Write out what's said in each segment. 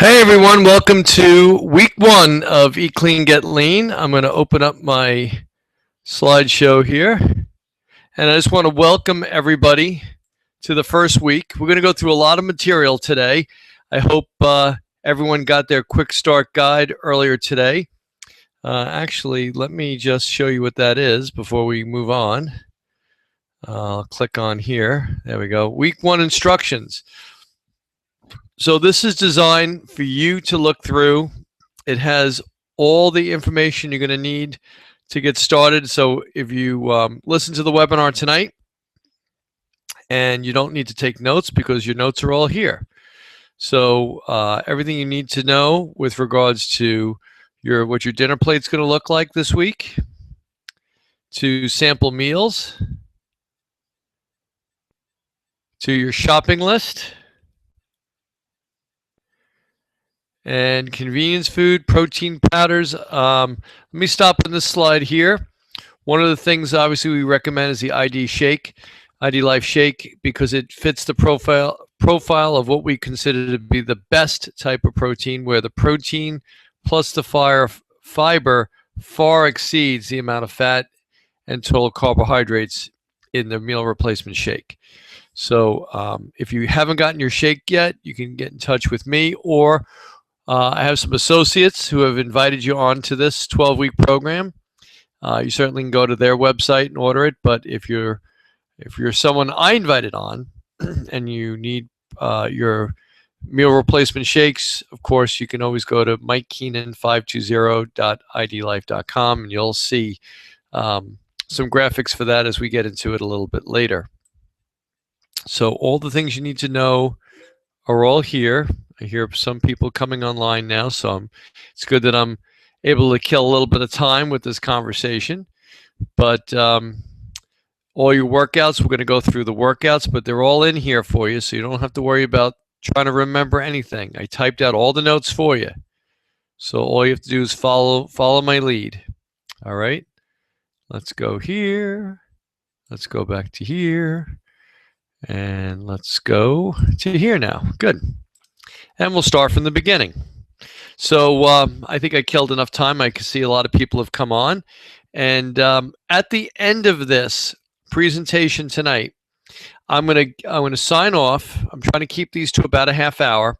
Hey everyone, welcome to week one of Eat Clean Get Lean. I'm going to open up my slideshow here, and I just want to welcome everybody to the first week. We're going to go through a lot of material today. I hope everyone got their quick start guide earlier today. Actually, let me just show you what that is before we move on. I'll click on here. There we go. Week one instructions. So this is designed for you to look through. It has all the information you're going to need to get started. So if you listen to the webinar tonight and you don't need to take notes because your notes are all here. So everything you need to know with regards to what your dinner plate's going to look like this week, to sample meals, to your shopping list, and convenience food, protein powders. Let me stop on this slide here. One of the things obviously we recommend is the ID Life Shake, because it fits the profile of what we consider to be the best type of protein, where the protein plus the fiber far exceeds the amount of fat and total carbohydrates in the meal replacement shake. So if you haven't gotten your shake yet, you can get in touch with me, or I have some associates who have invited you on to this 12-week program. You certainly can go to their website and order it, but if you're someone I invited on and you need your meal replacement shakes, of course, you can always go to mikekeenan520.idlife.com, and you'll see some graphics for that as we get into it a little bit later. So all the things you need to know are all here. I hear some people coming online now, so it's good that I'm able to kill a little bit of time with this conversation. But all your workouts, we're going to go through the workouts, but they're all in here for you, so you don't have to worry about trying to remember anything. I typed out all the notes for you. So all you have to do is follow my lead. All right? Let's go here. Let's go back to here. And let's go to here now. Good. And we'll start from the beginning. So I think I killed enough time. I can see a lot of people have come on. And at the end of this presentation tonight, I'm gonna sign off. I'm trying to keep these to about a half hour.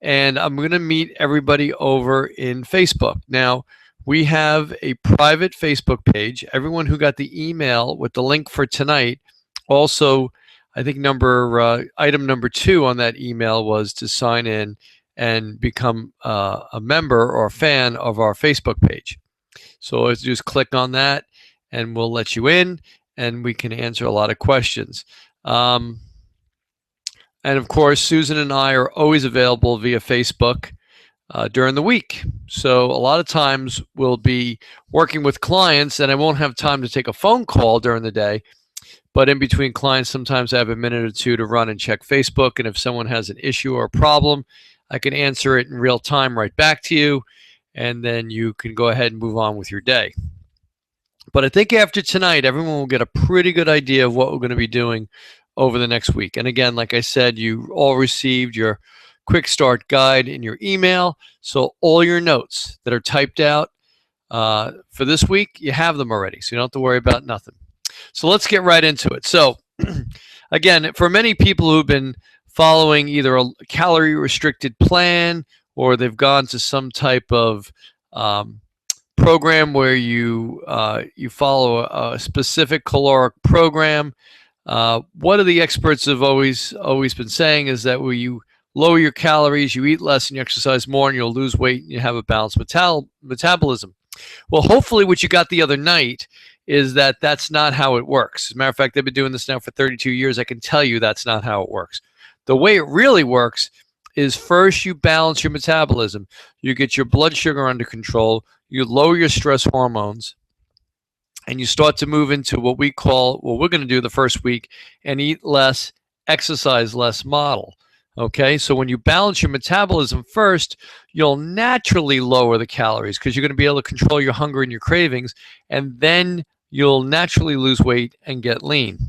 And I'm going to meet everybody over in Facebook. Now, we have a private Facebook page. Everyone who got the email with the link for tonight, also, I think item number 2 on that email was to sign in and become a member or a fan of our Facebook page. So let's just click on that and we'll let you in and we can answer a lot of questions. And of course, Susan and I are always available via Facebook during the week. So a lot of times we'll be working with clients and I won't have time to take a phone call during the day. But in between clients, sometimes I have a minute or two to run and check Facebook. And if someone has an issue or a problem, I can answer it in real time right back to you. And then you can go ahead and move on with your day. But I think after tonight, everyone will get a pretty good idea of what we're going to be doing over the next week. And again, like I said, you all received your quick start guide in your email. So all your notes that are typed out for this week, you have them already. So you don't have to worry about nothing. So let's get right into it. So again, for many people who've been following either a calorie restricted plan or they've gone to some type of program where you follow a specific caloric program, what the experts have always been saying is that when you lower your calories, you eat less and you exercise more and you'll lose weight and you have a balanced metabolism. Well, hopefully what you got the other night is that that's not how it works. As a matter of fact, I've been doing this now for 32 years. I can tell you that's not how it works. The way it really works is first you balance your metabolism. You get your blood sugar under control. You lower your stress hormones. And you start to move into what we're going to do the first week, and eat less, exercise less model. Okay, so when you balance your metabolism first, you'll naturally lower the calories because you're going to be able to control your hunger and your cravings, and then you'll naturally lose weight and get lean.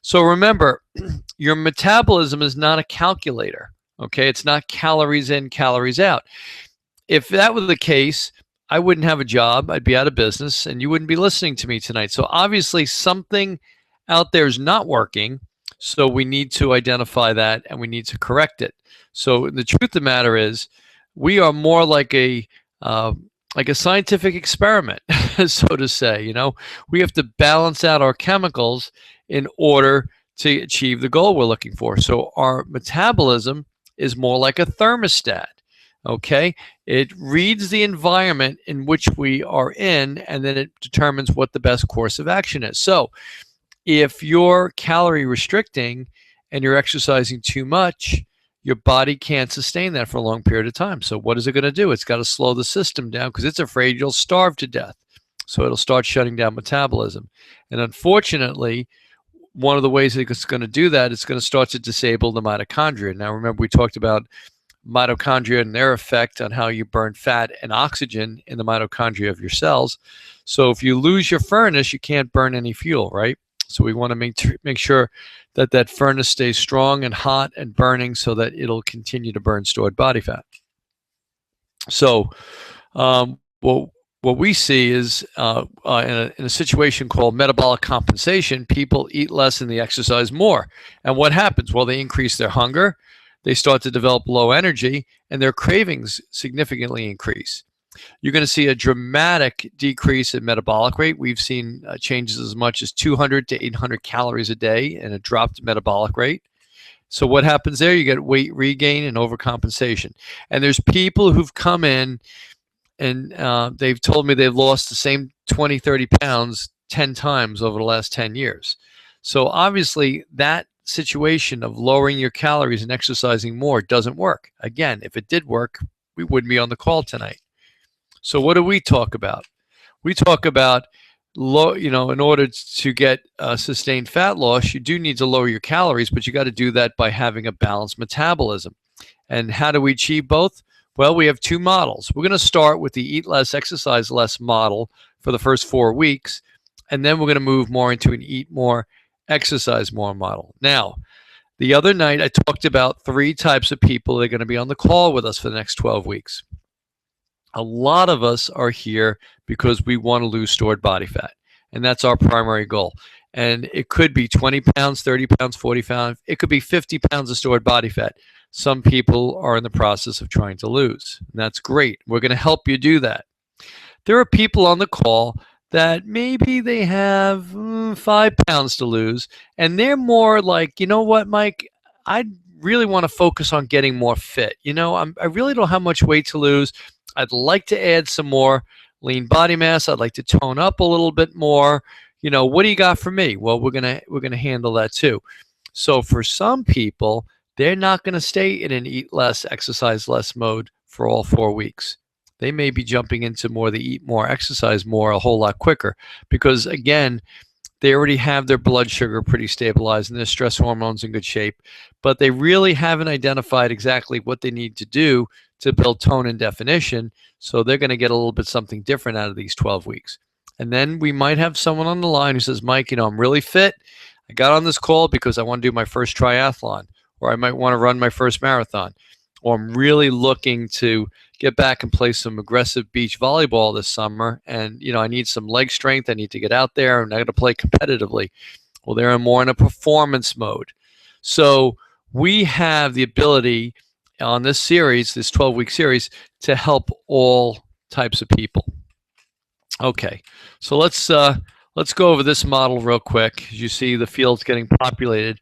So remember, your metabolism is not a calculator. Okay, it's not calories in, calories out. If that were the case, I wouldn't have a job, I'd be out of business, and you wouldn't be listening to me tonight. So obviously something out there is not working. So we need to identify that and we need to correct it. So the truth of the matter is, we are more like a scientific experiment, so to say. You know, we have to balance out our chemicals in order to achieve the goal we're looking for. So our metabolism is more like a thermostat. Okay, it reads the environment in which we are in, and then it determines what the best course of action is. So if you're calorie restricting and you're exercising too much, your body can't sustain that for a long period of time. So what is it going to do? It's got to slow the system down because it's afraid you'll starve to death. So it'll start shutting down metabolism. And unfortunately, one of the ways it's going to do that is going to start to disable the mitochondria. Now, remember, we talked about mitochondria and their effect on how you burn fat and oxygen in the mitochondria of your cells. So if you lose your furnace, you can't burn any fuel, right? So we want to make sure that that furnace stays strong and hot and burning so that it'll continue to burn stored body fat. So what we see is in a situation called metabolic compensation, people eat less and they exercise more. And what happens? Well, they increase their hunger, they start to develop low energy, and their cravings significantly increase. You're going to see a dramatic decrease in metabolic rate. We've seen changes as much as 200 to 800 calories a day and a dropped metabolic rate. So what happens there? You get weight regain and overcompensation. And there's people who've come in and they've told me they've lost the same 20, 30 pounds 10 times over the last 10 years. So obviously that situation of lowering your calories and exercising more doesn't work. Again, if it did work, we wouldn't be on the call tonight. So what do we talk about? We talk about in order to get sustained fat loss, you do need to lower your calories, but you got to do that by having a balanced metabolism. And how do we achieve both? Well, we have two models. We're going to start with the eat less, exercise less model for the first 4 weeks, and then we're going to move more into an eat more, exercise more model. Now, the other night I talked about 3 types of people that are going to be on the call with us for the next 12 weeks. A lot of us are here because we want to lose stored body fat, and that's our primary goal. And it could be 20 pounds, 30 pounds, 40 pounds. It could be 50 pounds of stored body fat. Some people are in the process of trying to lose, and that's great. We're going to help you do that. There are people on the call that maybe they have 5 pounds to lose, and they're more like, you know what, Mike, I really want to focus on getting more fit. You know, I really don't have much weight to lose. I'd like to add some more lean body mass. I'd like to tone up a little bit more. You know, what do you got for me? Well, we're gonna handle that too. So for some people, they're not going to stay in an eat less, exercise less mode for all 4 weeks. They may be jumping into more the eat more, exercise more a whole lot quicker because, again, they already have their blood sugar pretty stabilized and their stress hormones in good shape, but they really haven't identified exactly what they need to do to build tone and definition. So they're going to get a little bit something different out of these 12 weeks. And then we might have someone on the line who says, Mike, you know, I'm really fit. I got on this call because I want to do my first triathlon, or I might want to run my first marathon, or I'm really looking to get back and play some aggressive beach volleyball this summer. And, you know, I need some leg strength. I need to get out there and I got to play competitively. Well, they're more in a performance mode. So we have the ability on this series, this 12-week series, to help all types of people. Okay, so let's go over this model real quick. As you see, the field's getting populated.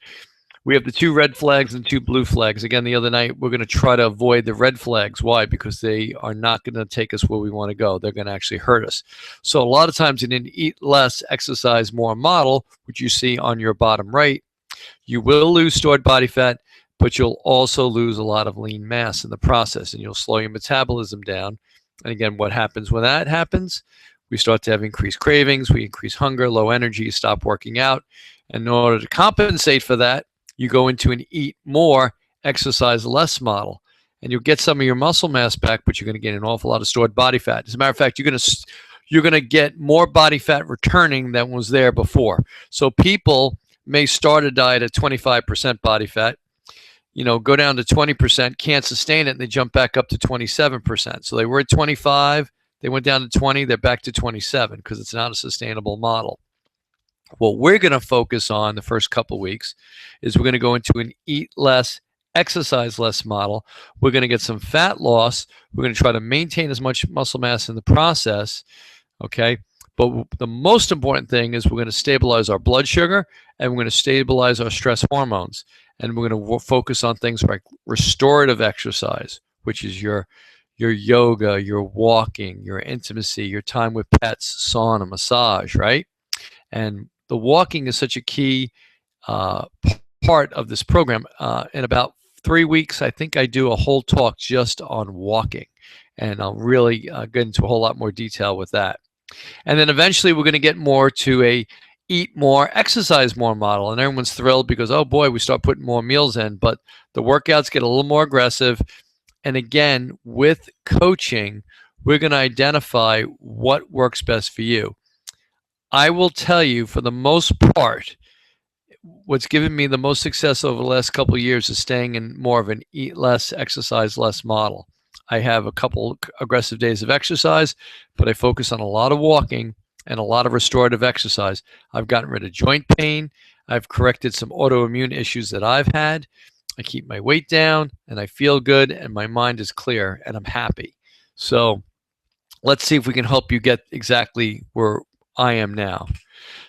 We have the 2 red flags and 2 blue flags. Again, the other night, we're going to try to avoid the red flags. Why? Because they are not going to take us where we want to go. They're going to actually hurt us. So a lot of times in an eat less, exercise more model, which you see on your bottom right, you will lose stored body fat, but you'll also lose a lot of lean mass in the process, and you'll slow your metabolism down. And again, what happens when that happens? We start to have increased cravings, we increase hunger, low energy, stop working out. And in order to compensate for that, you go into an eat more, exercise less model, and you'll get some of your muscle mass back, but you're going to gain an awful lot of stored body fat. As a matter of fact, you're going to get more body fat returning than was there before. So people may start a diet at 25% body fat. go down to 20%, can't sustain it, and they jump back up to 27%. So they were at 25, they went down to 20, they're back to 27 because it's not a sustainable model. What we're going to focus on the first couple weeks is we're going to go into an eat less, exercise less model. We're going to get some fat loss. We're going to try to maintain as much muscle mass in the process, okay? But the most important thing is we're going to stabilize our blood sugar and we're going to stabilize our stress hormones. And we're going to focus on things like restorative exercise, which is your yoga, your walking, your intimacy, your time with pets, sauna, massage, right? And the walking is such a key part of this program. In about 3 weeks, I think I do a whole talk just on walking. And I'll really get into a whole lot more detail with that. And then eventually we're going to get more to a eat more, exercise more model. And everyone's thrilled because, oh boy, we start putting more meals in. But the workouts get a little more aggressive. And again, with coaching, we're going to identify what works best for you. I will tell you, for the most part, what's given me the most success over the last couple of years is staying in more of an eat less, exercise less model. I have a couple aggressive days of exercise, but I focus on a lot of walking and a lot of restorative exercise. I've gotten rid of joint pain. I've corrected some autoimmune issues that I've had. I keep my weight down and I feel good and my mind is clear and I'm happy. So let's see if we can help you get exactly where I am now.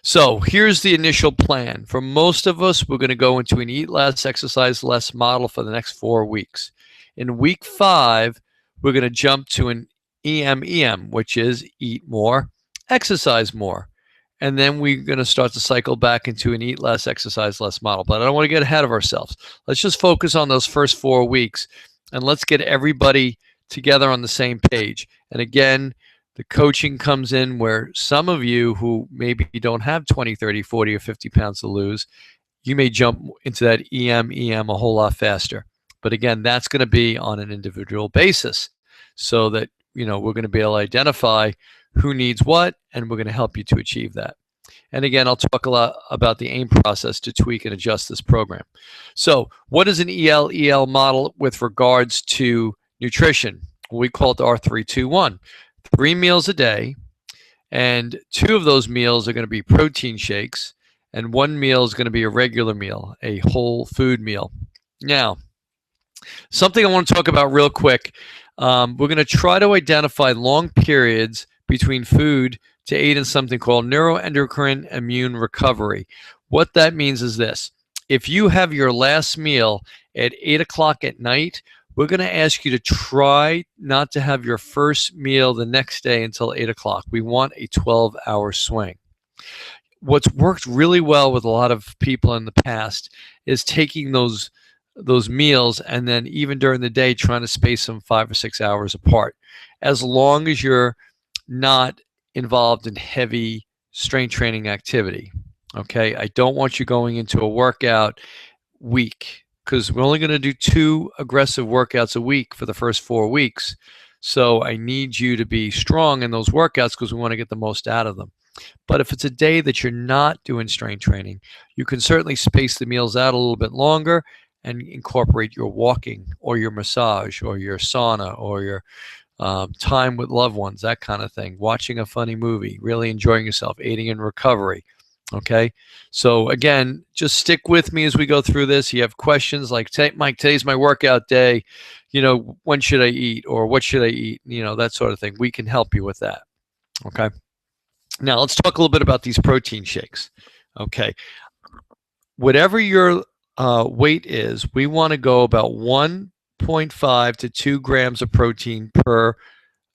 So here's the initial plan. For most of us, we're going to go into an eat less, exercise less model for the next 4 weeks. In week 5, we're going to jump to an EMEM, which is eat more, exercise more. And then we're going to start to cycle back into an eat less, exercise less model. But I don't want to get ahead of ourselves. Let's just focus on those first 4 weeks and let's get everybody together on the same page. And again, the coaching comes in where some of you who maybe don't have 20, 30, 40, or 50 pounds to lose, you may jump into that EM a whole lot faster. But again, that's going to be on an individual basis so that, we're going to be able to identify who needs what, and we're going to help you to achieve that. And again, I'll talk a lot about the AIM process to tweak and adjust this program. So what is an EL model with regards to nutrition? We call it the R321. 3 meals a day, and 2 of those meals are going to be protein shakes, and 1 meal is going to be a regular meal, a whole food meal. Now, something I want to talk about real quick. We're going to try to identify long periods between food to aid in something called neuroendocrine immune recovery. What that means is this. If you have your last meal at 8 o'clock at night, we're going to ask you to try not to have your first meal the next day until 8 o'clock. We want a 12-hour swing. What's worked really well with a lot of people in the past is taking those meals and then even during the day trying to space them 5 or 6 hours apart. As long as you're not involved in heavy strength training activity. Okay, I don't want you going into a workout week, because we're only going to do 2 aggressive workouts a week for the first 4 weeks. So I need you to be strong in those workouts because we want to get the most out of them. But if it's a day that you're not doing strength training, you can certainly space the meals out a little bit longer and incorporate your walking or your massage or your sauna or your time with loved ones, that kind of thing. Watching a funny movie, really enjoying yourself, aiding in recovery. Okay, so again, just stick with me as we go through this. You have questions like, Mike, today's my workout day. When should I eat, or what should I eat? That sort of thing. We can help you with that. Okay. Now let's talk a little bit about these protein shakes. Okay. Whatever your weight is, we want to go about 1.5 to 2 grams of protein per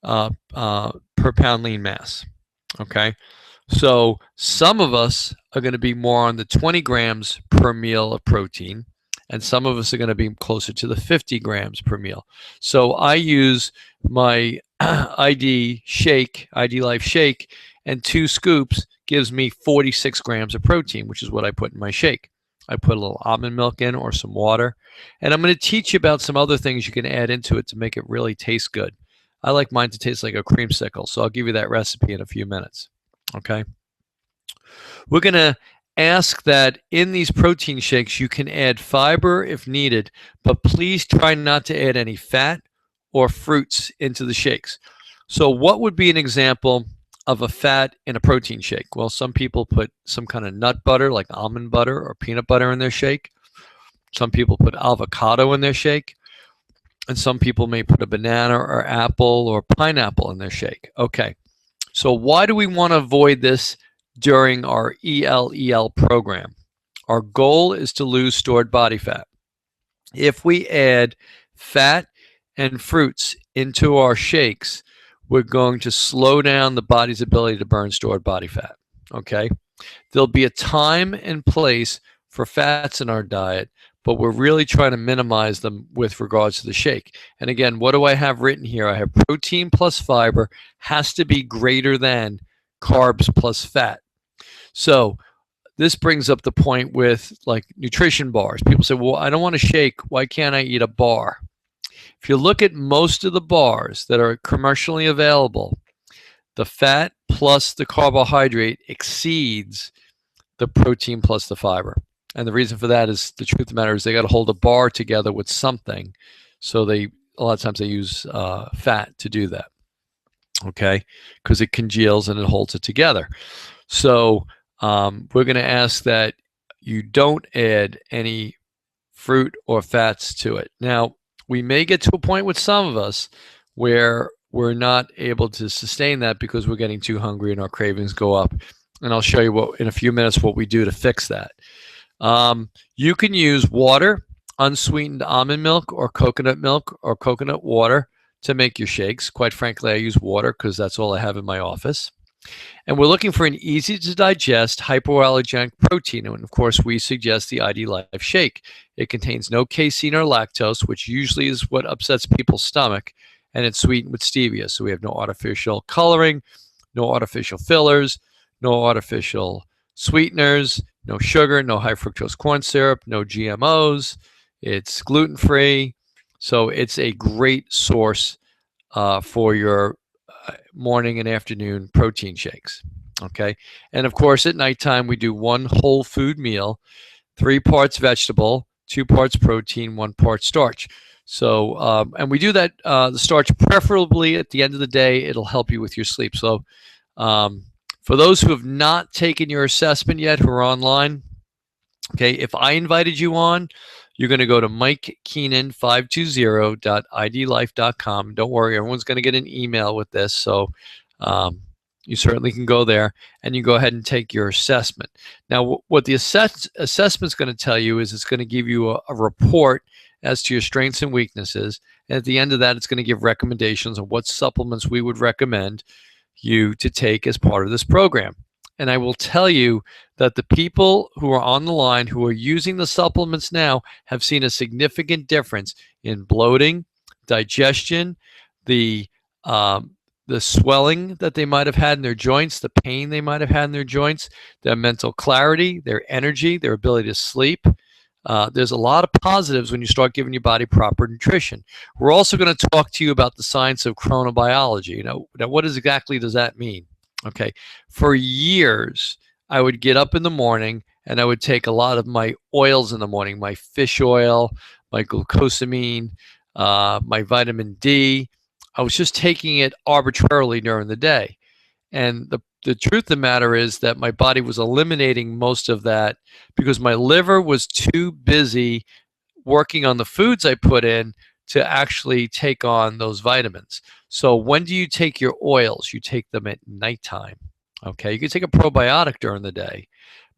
pound lean mass. Okay. So some of us are going to be more on the 20 grams per meal of protein, and some of us are going to be closer to the 50 grams per meal. So I use my ID Life shake, and 2 scoops gives me 46 grams of protein, which is what I put in my shake. I put a little almond milk in or some water, and I'm going to teach you about some other things you can add into it to make it really taste good. I like mine to taste like a creamsicle, so I'll give you that recipe in a few minutes. Okay. We're going to ask that in these protein shakes, you can add fiber if needed, but please try not to add any fat or fruits into the shakes. So what would be an example of a fat in a protein shake? Well, some people put some kind of nut butter, like almond butter or peanut butter in their shake. Some people put avocado in their shake. And some people may put a banana or apple or pineapple in their shake. Okay, so why do we want to avoid this during our ELEL program? Our goal is to lose stored body fat. If we add fat and fruits into our shakes, we're going to slow down the body's ability to burn stored body fat. Okay, there'll be a time and place for fats in our diet, but we're really trying to minimize them with regards to the shake. And again, what do I have written here? I have protein plus fiber has to be greater than carbs plus fat. So this brings up the point with like nutrition bars. People say, well, I don't want to shake. Why can't I eat a bar? If you look at most of the bars that are commercially available, the fat plus the carbohydrate exceeds the protein plus the fiber. And the reason for that is, the truth of the matter is, they got to hold a bar together with something. So a lot of times they use fat to do that. Okay, because it congeals and it holds it together. So we're going to ask that you don't add any fruit or fats to it. Now, we may get to a point with some of us where we're not able to sustain that because we're getting too hungry and our cravings go up. And I'll show you in a few minutes what we do to fix that. You can use water, unsweetened almond milk or coconut water to make your shakes. Quite frankly, I use water because that's all I have in my office. And we're looking for an easy to digest hypoallergenic protein. And of course, we suggest the ID Life Shake. It contains no casein or lactose, which usually is what upsets people's stomach, and it's sweetened with stevia. So we have no artificial coloring, no artificial fillers, no artificial sweeteners, no sugar, no high fructose corn syrup, no GMOs. It's gluten-free. So it's a great source for your morning and afternoon protein shakes. Okay. And of course, at nighttime, we do one whole food meal, 3 parts vegetable, 2 parts protein, 1 part starch. So, and we do that, the starch preferably at the end of the day. It'll help you with your sleep. So, for those who have not taken your assessment yet, who are online, okay, if I invited you on, you're going to go to mikekeenan520.idlife.com. Don't worry, everyone's going to get an email with this. So you certainly can go there and you go ahead and take your assessment. Now, what the assessment is going to tell you is it's going to give you a report as to your strengths and weaknesses. And at the end of that, it's going to give recommendations on what supplements we would recommend you to take as part of this program. And I will tell you that the people who are on the line who are using the supplements now have seen a significant difference in bloating, digestion, the swelling that they might have had in their joints, the pain they might have had in their joints, their mental clarity, their energy, their ability to sleep. There's a lot of positives when you start giving your body proper nutrition. We're also going to talk to you about the science of chronobiology. Now, what exactly does that mean? Okay, for years, I would get up in the morning and I would take a lot of my oils in the morning, my fish oil, my glucosamine, my vitamin D. I was just taking it arbitrarily during the day. And the truth of the matter is that my body was eliminating most of that because my liver was too busy working on the foods I put in to actually take on those vitamins. So when do you take your oils? You take them at nighttime. Okay, you can take a probiotic during the day,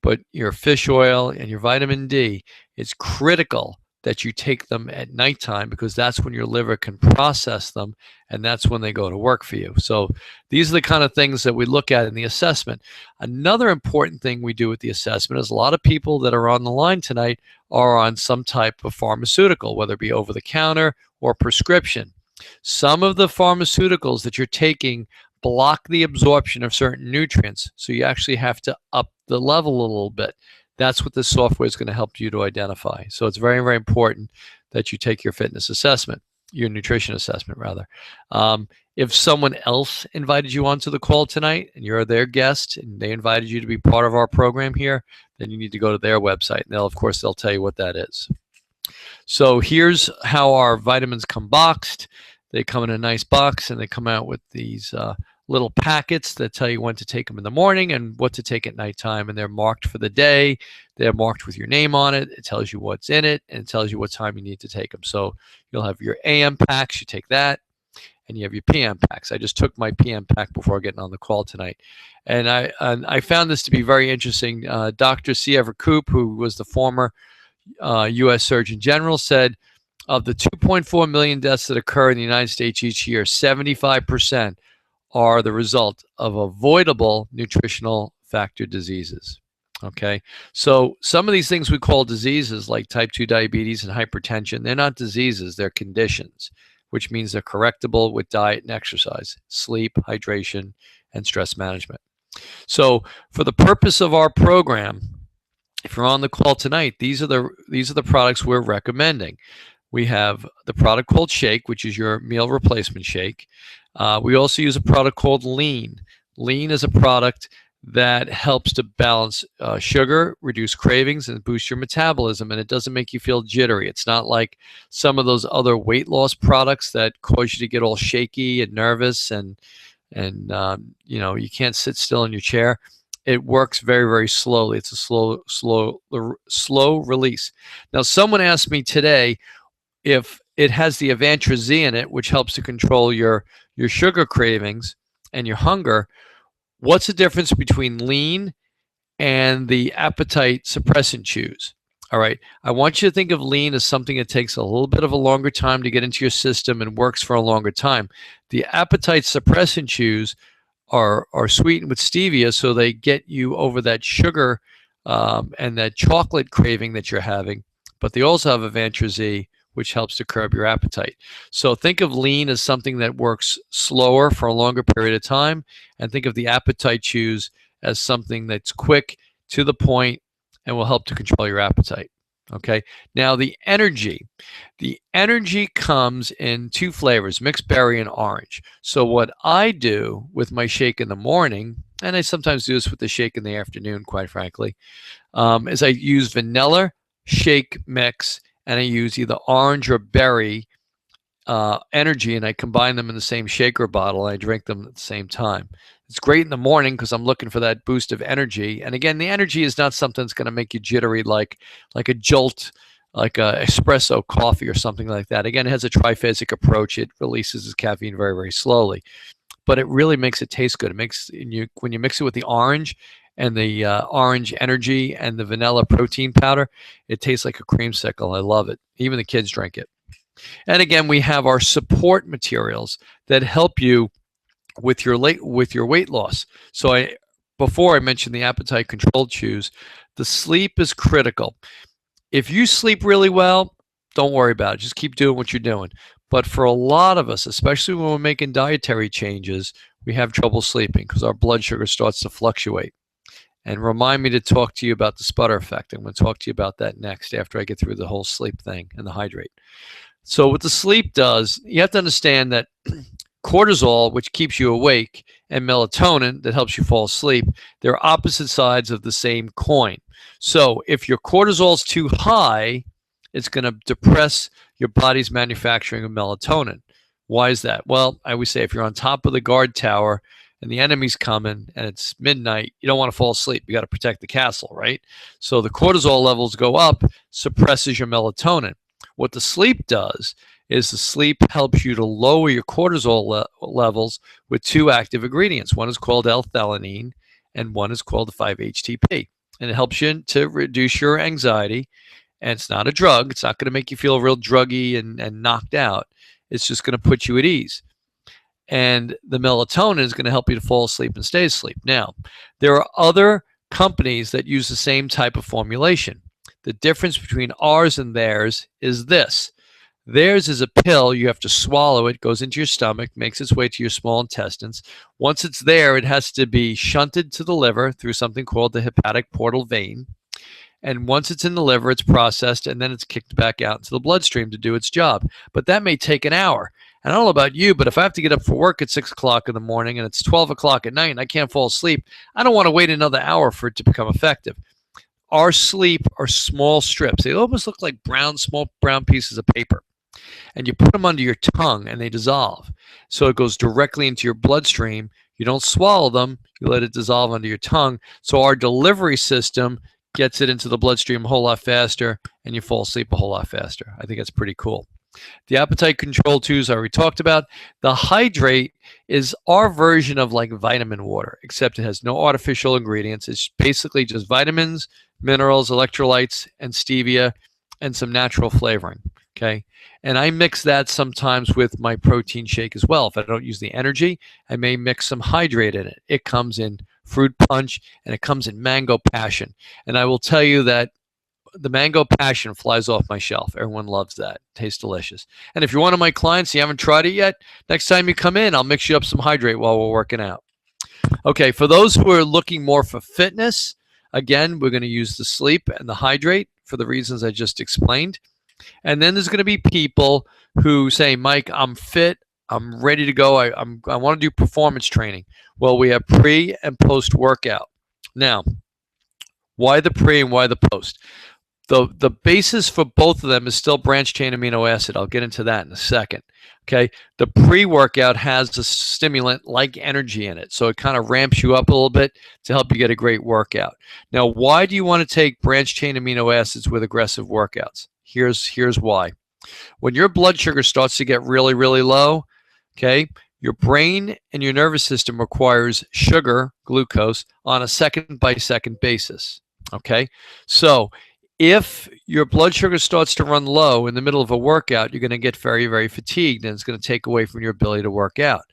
but your fish oil and your vitamin D, it's critical that you take them at nighttime because that's when your liver can process them and that's when they go to work for you. So these are the kind of things that we look at in the assessment. Another important thing we do with the assessment is a lot of people that are on the line tonight are on some type of pharmaceutical, whether it be over the counter or prescription. Some of the pharmaceuticals that you're taking block the absorption of certain nutrients, so you actually have to up the level a little bit. That's what this software is going to help you to identify. So it's very, very important that you take your fitness assessment, your nutrition assessment rather. If someone else invited you onto the call tonight and you're their guest and they invited you to be part of our program here, then you need to go to their website and they'll tell you what that is. So here's how our vitamins come boxed. They come in a nice box and they come out with these little packets that tell you when to take them in the morning and what to take at nighttime. And they're marked for the day. They're marked with your name on it. It tells you what's in it and it tells you what time you need to take them. So you'll have your AM packs, you take that, and you have your PM packs. I just took my PM pack before getting on the call tonight. And I found this to be very interesting. Dr. C. Everett Koop, who was the former U.S. Surgeon General, said of the 2.4 million deaths that occur in the United States each year, 75% are the result of avoidable nutritional factor diseases. Okay, so some of these things we call diseases, like type 2 diabetes and hypertension, they're not diseases, they're conditions, which means they're correctable with diet and exercise, sleep, hydration, and stress management. So for the purpose of our program, if you're on the call tonight, these are the products we're recommending. We have the product called Shake, which is your meal replacement shake. We also use a product called Lean. Lean is a product that helps to balance sugar, reduce cravings, and boost your metabolism, and it doesn't make you feel jittery. It's not like some of those other weight loss products that cause you to get all shaky and nervous and you can't sit still in your chair. It works very, very slowly. It's a slow release. Now, someone asked me today if it has the Avantra-Z in it, which helps to control your sugar cravings and your hunger. What's the difference between Lean and the appetite suppressant chews? All right, I want you to think of Lean as something that takes a little bit of a longer time to get into your system and works for a longer time. The appetite suppressant chews are sweetened with stevia, so they get you over that sugar and that chocolate craving that you're having. But they also have Avantra-Z, which helps to curb your appetite. So think of Lean as something that works slower for a longer period of time, and think of the appetite chews as something that's quick, to the point, and will help to control your appetite. Okay, now the energy comes in two flavors, mixed berry and orange. So what I do with my shake in the morning, and I sometimes do this with the shake in the afternoon, quite frankly, is I use vanilla shake mix, and I use either orange or berry energy, and I combine them in the same shaker bottle, and I drink them at the same time. It's great in the morning because I'm looking for that boost of energy. And again, the energy is not something that's going to make you jittery like a Jolt, like a espresso coffee or something like that. Again, it has a triphasic approach. It releases its caffeine very, very slowly, but it really makes it taste good. It makes when you mix it with the orange and the orange energy and the vanilla protein powder, it tastes like a creamsicle. I love it. Even the kids drink it. And again, we have our support materials that help you with your weight loss. So before I mentioned the appetite control chews, the sleep is critical. If you sleep really well, don't worry about it. Just keep doing what you're doing. But for a lot of us, especially when we're making dietary changes, we have trouble sleeping because our blood sugar starts to fluctuate. And remind me to talk to you about the sputter effect. I'm going to talk to you about that next after I get through the whole sleep thing and the hydrate. So what the sleep does, you have to understand that cortisol, which keeps you awake, and melatonin, that helps you fall asleep, they're opposite sides of the same coin. So if your cortisol is too high, it's going to depress your body's manufacturing of melatonin. Why is that? Well, I always say if you're on top of the guard tower and the enemy's coming and it's midnight, you don't want to fall asleep. You got to protect the castle, right? So the cortisol levels go up, suppresses your melatonin. What the sleep does is the sleep helps you to lower your cortisol levels with two active ingredients. One is called L-theanine and one is called the 5-HTP. And it helps you to reduce your anxiety. And it's not a drug. It's not going to make you feel real druggy and knocked out. It's just going to put you at ease. And the melatonin is going to help you to fall asleep and stay asleep. Now, there are other companies that use the same type of formulation. The difference between ours and theirs is this. Theirs is a pill. You have to swallow it, goes into your stomach, makes its way to your small intestines. Once it's there, it has to be shunted to the liver through something called the hepatic portal vein. And once it's in the liver, it's processed, and then it's kicked back out into the bloodstream to do its job. But that may take an hour. And I don't know about you, but if I have to get up for work at 6 o'clock in the morning and it's 12 o'clock at night and I can't fall asleep, I don't want to wait another hour for it to become effective. Our sleep are small strips. They almost look like small brown pieces of paper. And you put them under your tongue and they dissolve. So it goes directly into your bloodstream. You don't swallow them, you let it dissolve under your tongue. So our delivery system gets it into the bloodstream a whole lot faster and you fall asleep a whole lot faster. I think that's pretty cool. The appetite control tools I already talked about. The hydrate is our version of like vitamin water, except it has no artificial ingredients. It's basically just vitamins, minerals, electrolytes, and stevia, and some natural flavoring. Okay. And I mix that sometimes with my protein shake as well. If I don't use the energy, I may mix some hydrate in it. It comes in fruit punch and it comes in mango passion. And I will tell you that the mango passion flies off my shelf. Everyone loves that. Tastes delicious. And if you're one of my clients, you haven't tried it yet, next time you come in, I'll mix you up some hydrate while we're working out. Okay, for those who are looking more for fitness, again, we're going to use the sleep and the hydrate for the reasons I just explained. And then there's going to be people who say, Mike, I'm fit. I'm ready to go. I want to do performance training. Well, we have pre and post workout. Now, why the pre and why the post? The basis for both of them is still branched chain amino acid. I'll get into that in a second. Okay. The pre-workout has a stimulant like energy in it. So it kind of ramps you up a little bit to help you get a great workout. Now, why do you want to take branched chain amino acids with aggressive workouts? Here's why. When your blood sugar starts to get really, really low, okay, your brain and your nervous system requires sugar, glucose, on a second by second basis. Okay. So if your blood sugar starts to run low in the middle of a workout, you're going to get very, very fatigued, and it's going to take away from your ability to work out.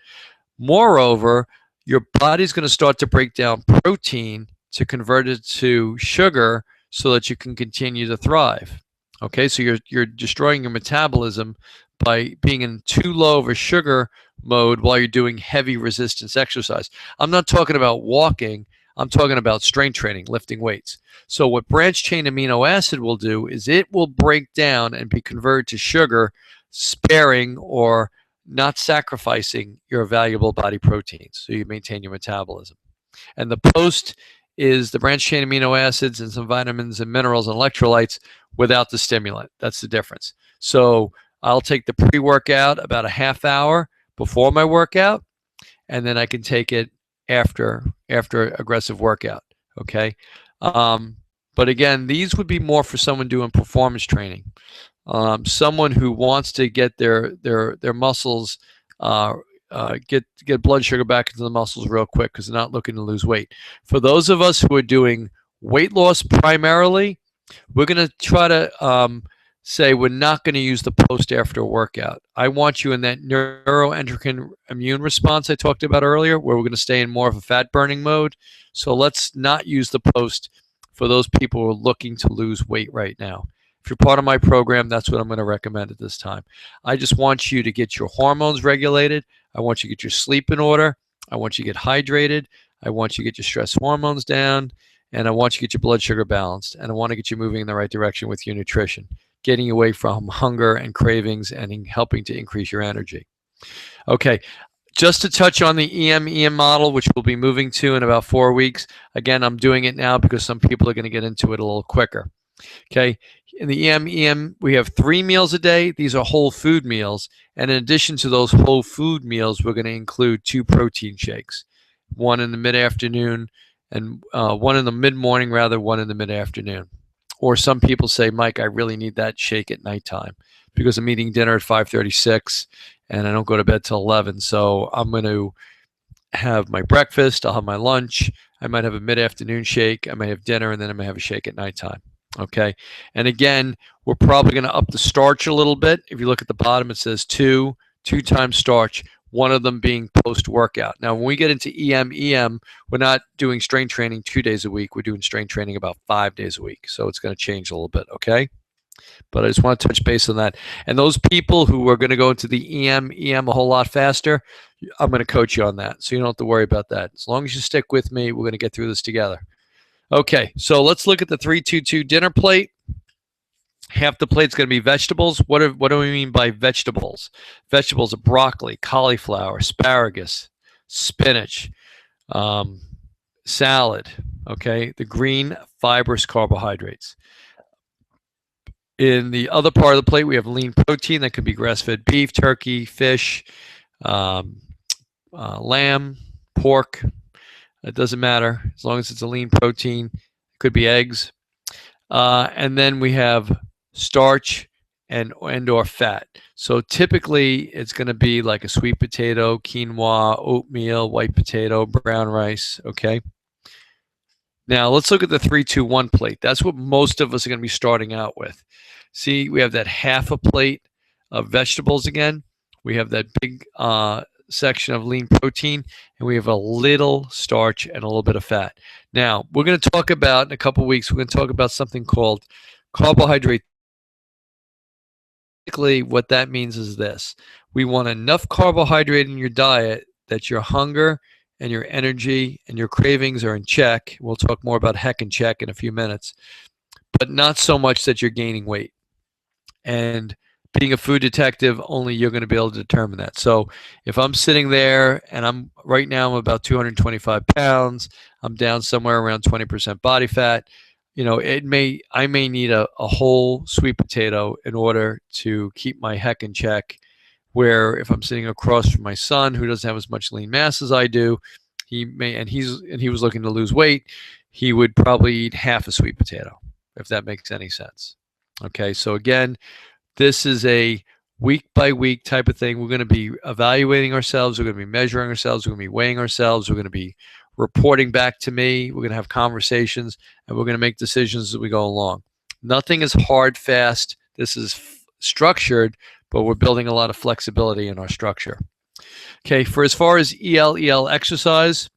Moreover, your body's going to start to break down protein to convert it to sugar so that you can continue to thrive. Okay, so you're destroying your metabolism by being in too low of a sugar mode while you're doing heavy resistance exercise. I'm not talking about walking. I'm talking about strength training, lifting weights. So what branched chain amino acid will do is it will break down and be converted to sugar, sparing or not sacrificing your valuable body proteins, so you maintain your metabolism. And the post is the branched chain amino acids and some vitamins and minerals and electrolytes without the stimulant. That's the difference. So I'll take the pre-workout about a half hour before my workout, and then I can take it after aggressive workout. Okay. But again, these would be more for someone doing performance training. Someone who wants to get their muscles, get blood sugar back into the muscles real quick because they're not looking to lose weight. For those of us who are doing weight loss primarily, we're going to try to say we're not going to use the post after a workout. I want you in that neuroendocrine immune response I talked about earlier, where we're going to stay in more of a fat burning mode. So let's not use the post for those people who are looking to lose weight right now. If you're part of my program, that's what I'm going to recommend at this time. I just want you to get your hormones regulated. I want you to get your sleep in order. I want you to get hydrated. I want you to get your stress hormones down. And I want you to get your blood sugar balanced. And I want to get you moving in the right direction with your nutrition, getting you away from hunger and cravings and helping to increase your energy. Okay, just to touch on the EM model, which we'll be moving to in about 4 weeks. Again, I'm doing it now because some people are going to get into it a little quicker. Okay, in the EM, we have 3 meals a day. These are whole food meals. And in addition to those whole food meals, we're going to include 2 protein shakes, one in the mid-afternoon and one in the mid-morning, one in the mid-afternoon. Or some people say, Mike, I really need that shake at nighttime because I'm eating dinner at 5:36 and I don't go to bed till 11. So I'm going to have my breakfast. I'll have my lunch. I might have a mid-afternoon shake. I may have dinner, and then I may have a shake at nighttime. Okay. And again, we're probably going to up the starch a little bit. If you look at the bottom, it says 2 times starch, one of them being post-workout. Now, when we get into EM, we're not doing strength training 2 days a week. We're doing strength training about 5 days a week. So it's going to change a little bit, okay? But I just want to touch base on that. And those people who are going to go into the EM a whole lot faster, I'm going to coach you on that. So you don't have to worry about that. As long as you stick with me, we're going to get through this together. Okay, so let's look at the 3-2-2 dinner plate. Half the plate's going to be vegetables. What do we mean by vegetables? Vegetables are broccoli, cauliflower, asparagus, spinach, um, salad. Okay, the green fibrous carbohydrates. In the other part of the plate, we have lean protein that could be grass-fed beef, turkey, fish, um, lamb, pork. It doesn't matter as long as it's a lean protein. It could be eggs. And then we have starch and or fat. So typically it's going to be like a sweet potato, quinoa, oatmeal, white potato, brown rice. Okay. Now let's look at the 3-2-1 plate. That's what most of us are going to be starting out with. See, we have that half a plate of vegetables again. We have that big section of lean protein, and we have a little starch and a little bit of fat. Now, we're going to talk about, in a couple of weeks, we're going to talk about something called carbohydrate. Basically, what that means is this. We want enough carbohydrate in your diet that your hunger and your energy and your cravings are in check. We'll talk more about heck in check in a few minutes, but not so much that you're gaining weight. And being a food detective, only you're going to be able to determine that. So if I'm sitting there and I'm about 225 pounds, I'm down somewhere around 20% body fat, I may need a whole sweet potato in order to keep my heck in check. Where if I'm sitting across from my son who doesn't have as much lean mass as I do, he was looking to lose weight, he would probably eat half a sweet potato, if that makes any sense. Okay, so again, this is a week by week type of thing. We're going to be evaluating ourselves. We're going to be measuring ourselves. We're going to be weighing ourselves. We're going to be reporting back to me. We're going to have conversations, and we're going to make decisions as we go along. Nothing is hard, fast. This is structured, but we're building a lot of flexibility in our structure. Okay, for as far as EL exercise,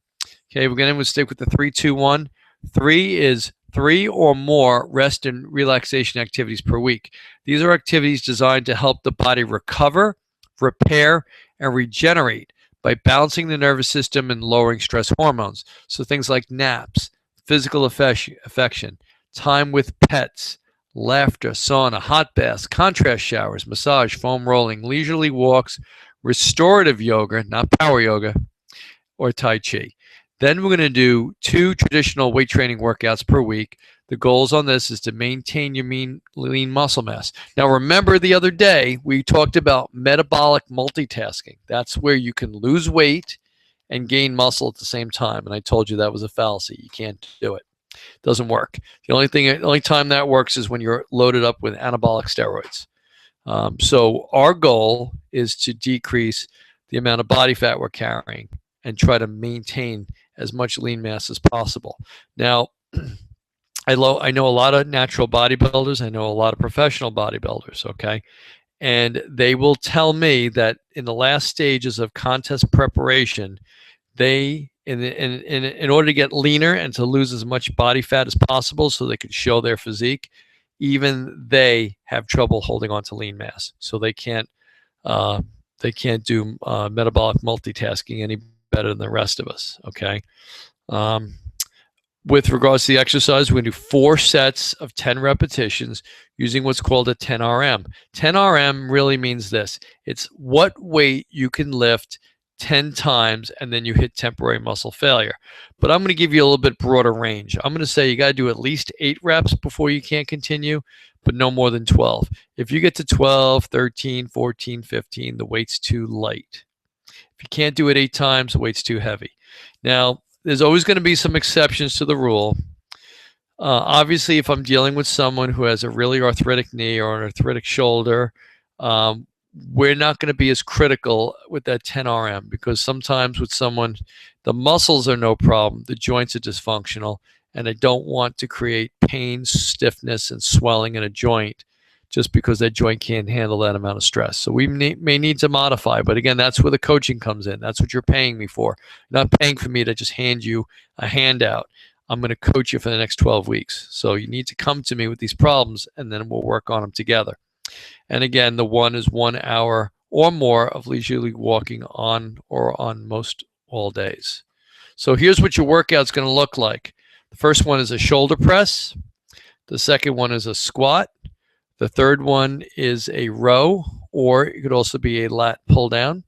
okay, we're going to stick with the 3-2-1. 3 is 3 or more rest and relaxation activities per week. These are activities designed to help the body recover, repair, and regenerate by balancing the nervous system and lowering stress hormones. So things like naps, physical affection, time with pets, laughter, sauna, hot baths, contrast showers, massage, foam rolling, leisurely walks, restorative yoga, not power yoga, or Tai Chi. Then we're going to do 2 traditional weight training workouts per week. The goals on this is to maintain your lean muscle mass. Now, remember the other day we talked about metabolic multitasking. That's where you can lose weight and gain muscle at the same time. And I told you that was a fallacy. You can't do it. It doesn't work. The only time that works is when you're loaded up with anabolic steroids. So our goal is to decrease the amount of body fat we're carrying and try to maintain as much lean mass as possible. Now, I know a lot of natural bodybuilders. I know a lot of professional bodybuilders, okay? And they will tell me that in the last stages of contest preparation, they, in order to get leaner and to lose as much body fat as possible so they can show their physique, even they have trouble holding on to lean mass. So they can't do metabolic multitasking any better than the rest of us, okay? With regards to the exercise, we're going to do 4 sets of 10 repetitions using what's called a 10RM. 10RM really means this. It's what weight you can lift 10 times and then you hit temporary muscle failure. But I'm going to give you a little bit broader range. I'm going to say you got to do at least 8 reps before you can't continue, but no more than 12. If you get to 12, 13, 14, 15, the weight's too light. If you can't do it 8 times, the weight's too heavy. Now, there's always going to be some exceptions to the rule. Obviously, if I'm dealing with someone who has a really arthritic knee or an arthritic shoulder, we're not going to be as critical with that 10 RM because sometimes with someone, the muscles are no problem, the joints are dysfunctional, and I don't want to create pain, stiffness, and swelling in a joint just because that joint can't handle that amount of stress. So we may need to modify, but again, that's where the coaching comes in. That's what you're paying me for. You're not paying for me to just hand you a handout. I'm going to coach you for the next 12 weeks. So you need to come to me with these problems, and then we'll work on them together. And again, the one is 1 hour or more of leisurely walking on most all days. So here's what your workout's going to look like. The first one is a shoulder press. The second one is a squat. The third one is a row, or it could also be a lat pull down.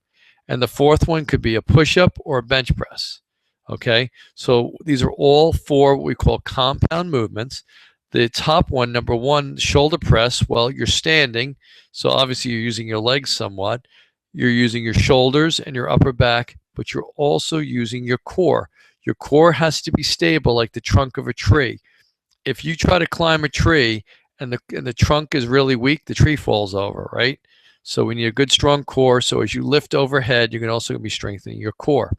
And the fourth one could be a push-up or a bench press. Okay, so these are all four what we call compound movements. The top one, number one, shoulder press, well, you're standing, so obviously you're using your legs somewhat. You're using your shoulders and your upper back, but you're also using your core. Your core has to be stable like the trunk of a tree. If you try to climb a tree and the trunk is really weak, the tree falls over, right? So we need a good strong core. So as you lift overhead, you're also going to be strengthening your core.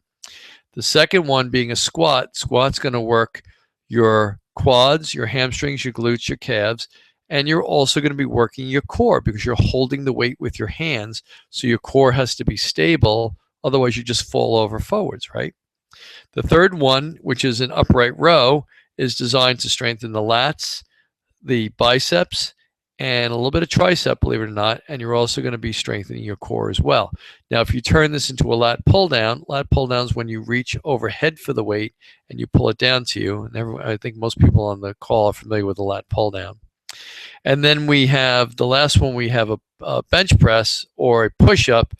The second one being a squat. Squat's going to work your quads, your hamstrings, your glutes, your calves, and you're also going to be working your core because you're holding the weight with your hands. So your core has to be stable. Otherwise, you just fall over forwards, right? The third one, which is an upright row, is designed to strengthen the lats, the biceps, and a little bit of tricep, believe it or not, and you're also going to be strengthening your core as well. Now, if you turn this into a lat pull down is when you reach overhead for the weight and you pull it down to you. And I think most people on the call are familiar with the lat pull down. And then we have the last one, we have a bench press or a push-up.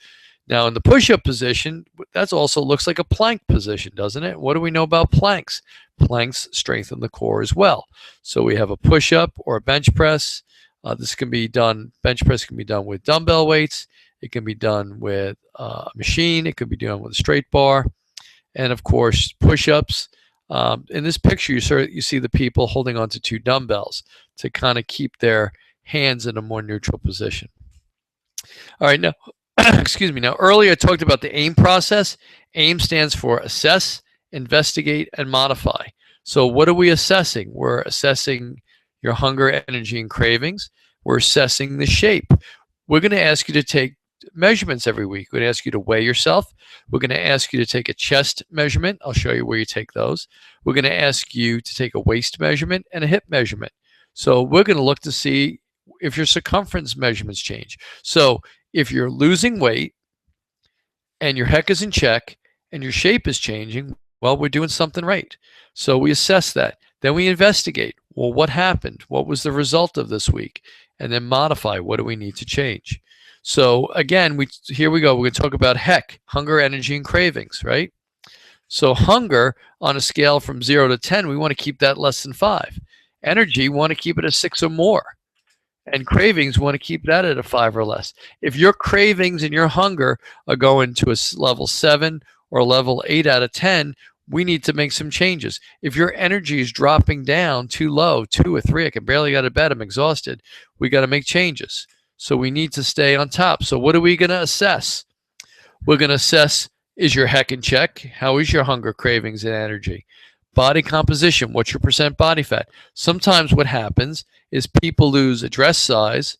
Now, in the push-up position, that also looks like a plank position, doesn't it? What do we know about planks? Planks strengthen the core as well. So we have a push-up or a bench press. This can be done, bench press can be done with dumbbell weights. It can be done with a machine. It could be done with a straight bar. And of course, push-ups. In this picture, you see the people holding onto two dumbbells to kind of keep their hands in a more neutral position. All right, now, excuse me. Now, earlier I talked about the AIM process. AIM stands for assess, investigate, and modify. So what are we assessing? We're assessing your hunger, energy, and cravings. We're assessing the shape. We're going to ask you to take measurements every week. We're going to ask you to weigh yourself. We're going to ask you to take a chest measurement. I'll show you where you take those. We're going to ask you to take a waist measurement and a hip measurement. So we're going to look to see if your circumference measurements change. So if you're losing weight and your HEC is in check and your shape is changing, well, we're doing something right. So we assess that. Then we investigate. Well, what happened? What was the result of this week? And then modify. What do we need to change? So again, here we go. We're going to talk about HEC, hunger, energy, and cravings, right? So hunger on a scale from 0 to 10, we want to keep that less than 5. Energy, we want to keep it at 6 or more. And cravings, we want to keep that at a 5 or less. If your cravings and your hunger are going to a level 7 or level 8 out of 10, we need to make some changes. If your energy is dropping down too low, 2 or 3, I can barely get out of bed, I'm exhausted, we got to make changes. So we need to stay on top. So what are we going to assess? We're going to assess, is your HEC in check? How is your hunger, cravings, and energy? Body composition, what's your percent body fat? Sometimes what happens is people lose a dress size,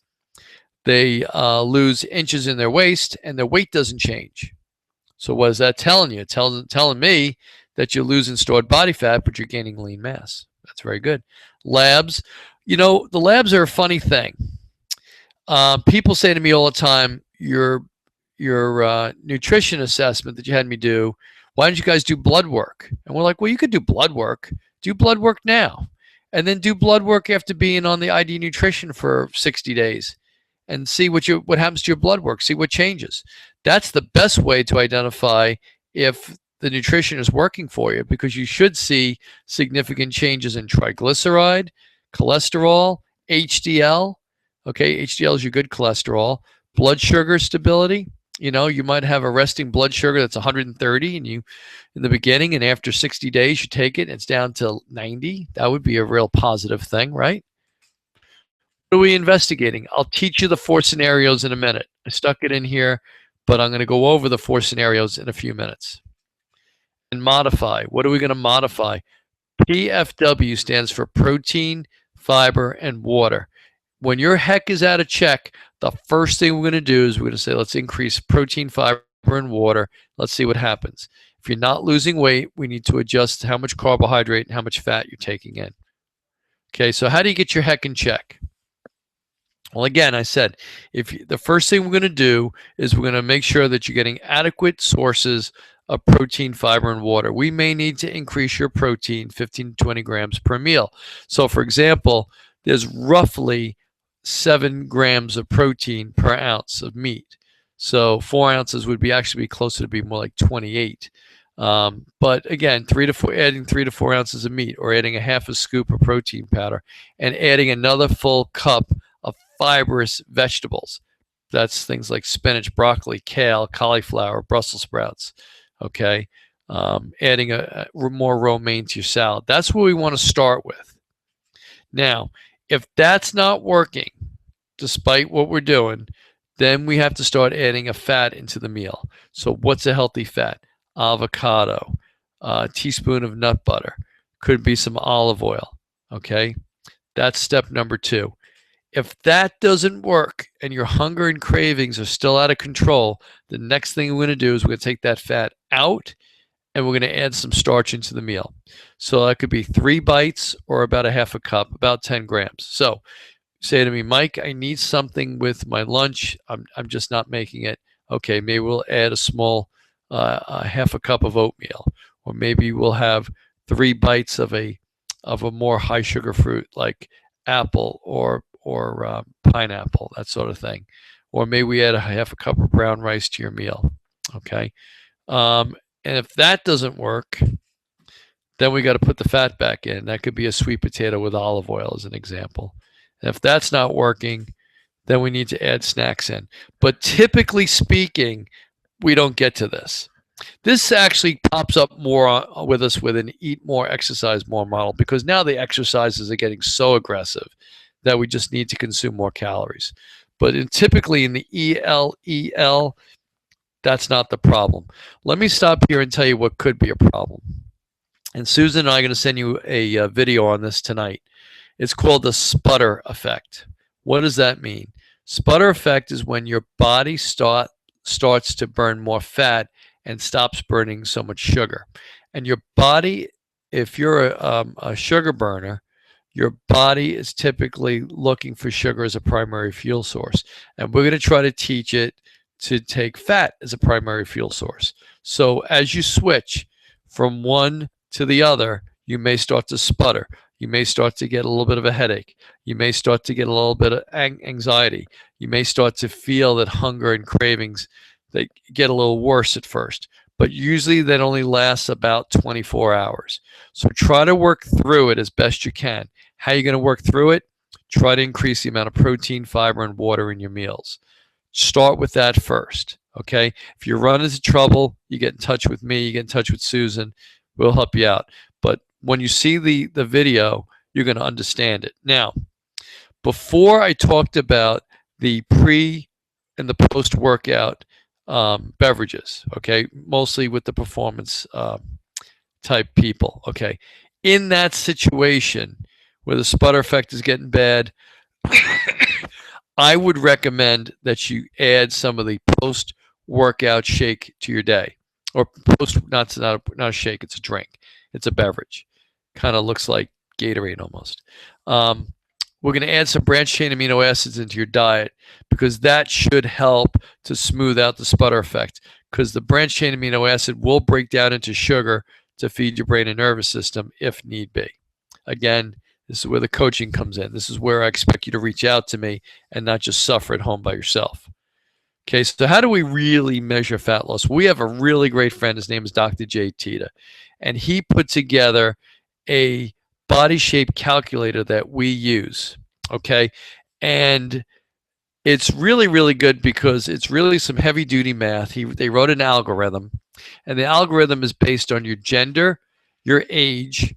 they lose inches in their waist, and their weight doesn't change. So what is that telling you? Telling me that you're losing stored body fat, but you're gaining lean mass. That's very good. Labs, the labs are a funny thing. People say to me all the time, your nutrition assessment that you had me do, why didn't you guys do blood work? And we're like, well, you could do blood work. Do blood work now. And then do blood work after being on the ID nutrition for 60 days and see what happens to your blood work, see what changes. That's the best way to identify if the nutrition is working for you, because you should see significant changes in triglyceride, cholesterol, HDL. Okay, HDL is your good cholesterol. Blood sugar stability. You might have a resting blood sugar that's 130 and you in the beginning, and after 60 days you take it and it's down to 90. That would be a real positive thing, right? What are we investigating? I'll teach you the 4 scenarios in a minute. I stuck it in here, but I'm going to go over the 4 scenarios in a few minutes. And modify. What are we going to modify? PFW stands for protein, fiber, and water. When your HEC is out of check, the first thing we're going to do is we're going to say, let's increase protein, fiber, and water. Let's see what happens. If you're not losing weight, we need to adjust how much carbohydrate and how much fat you're taking in. Okay, so how do you get your HEC in check? Well, again, I said, the first thing we're going to do is we're going to make sure that you're getting adequate sources of protein, fiber, and water. We may need to increase your protein 15 to 20 grams per meal. So, for example, there's roughly 7 grams of protein per ounce of meat. So 4 ounces would be actually be closer to be more like 28. But again, adding 3 to 4 ounces of meat, or adding a half a scoop of protein powder, and adding another full cup of fibrous vegetables. That's things like spinach, broccoli, kale, cauliflower, Brussels sprouts. Okay, adding a more romaine to your salad. That's what we want to start with. Now, if that's not working, despite what we're doing, then we have to start adding a fat into the meal. So what's a healthy fat? Avocado, a teaspoon of nut butter, could be some olive oil. Okay, that's step number 2. If that doesn't work and your hunger and cravings are still out of control, the next thing we're going to do is we're going to take that fat out and we're going to add some starch into the meal. So that could be 3 bites or about a half a cup, about 10 grams. So say to me, Mike, I need something with my lunch. I'm just not making it. Okay, maybe we'll add a small half a cup of oatmeal, or maybe we'll have 3 bites of a more high sugar fruit like apple or pineapple, that sort of thing. Or maybe we add a half a cup of brown rice to your meal. Okay, and if that doesn't work, then we got to put the fat back in. That could be a sweet potato with olive oil as an example. And if that's not working, then we need to add snacks in. But typically speaking, we don't get to this. This actually pops up more with us with an eat more, exercise more model, because now the exercises are getting so aggressive that we just need to consume more calories. But typically in the ELEL, that's not the problem. Let me stop here and tell you what could be a problem. And Susan and I are going to send you a video on this tonight. It's called the sputter effect. What does that mean? Sputter effect is when your body starts to burn more fat and stops burning so much sugar. And your body, if you're a sugar burner, your body is typically looking for sugar as a primary fuel source. And we're going to try to teach it to take fat as a primary fuel source. So as you switch from one to the other, you may start to sputter. You may start to get a little bit of a headache. You may start to get a little bit of anxiety. You may start to feel that hunger and cravings, they get a little worse at first, but usually that only lasts about 24 hours. So try to work through it as best you can. How are you going to work through it? Try to increase the amount of protein, fiber, and water in your meals. Start with that first, okay? If you run into trouble, you get in touch with me, you get in touch with Susan. We'll help you out. But when you see the video, you're going to understand it. Now, before I talked about the pre and the post-workout beverages, okay, mostly with the performance type people, okay. In that situation where the sputter effect is getting bad, I would recommend that you add some of the post-workout shake to your day, or not a shake, it's a drink, it's a beverage, kind of looks like Gatorade almost. We're going to add some branched chain amino acids into your diet, because that should help to smooth out the sputter effect, because the branched chain amino acid will break down into sugar to feed your brain and nervous system if need be. Again, this is where the coaching comes in. This is where I expect you to reach out to me and not just suffer at home by yourself. Okay, so how do we really measure fat loss? We have a really great friend. His name is Dr. Jay Tita, and he put together a body shape calculator that we use, okay? And it's really, really good because it's really some heavy duty math. They wrote an algorithm, and the algorithm is based on your gender, your age,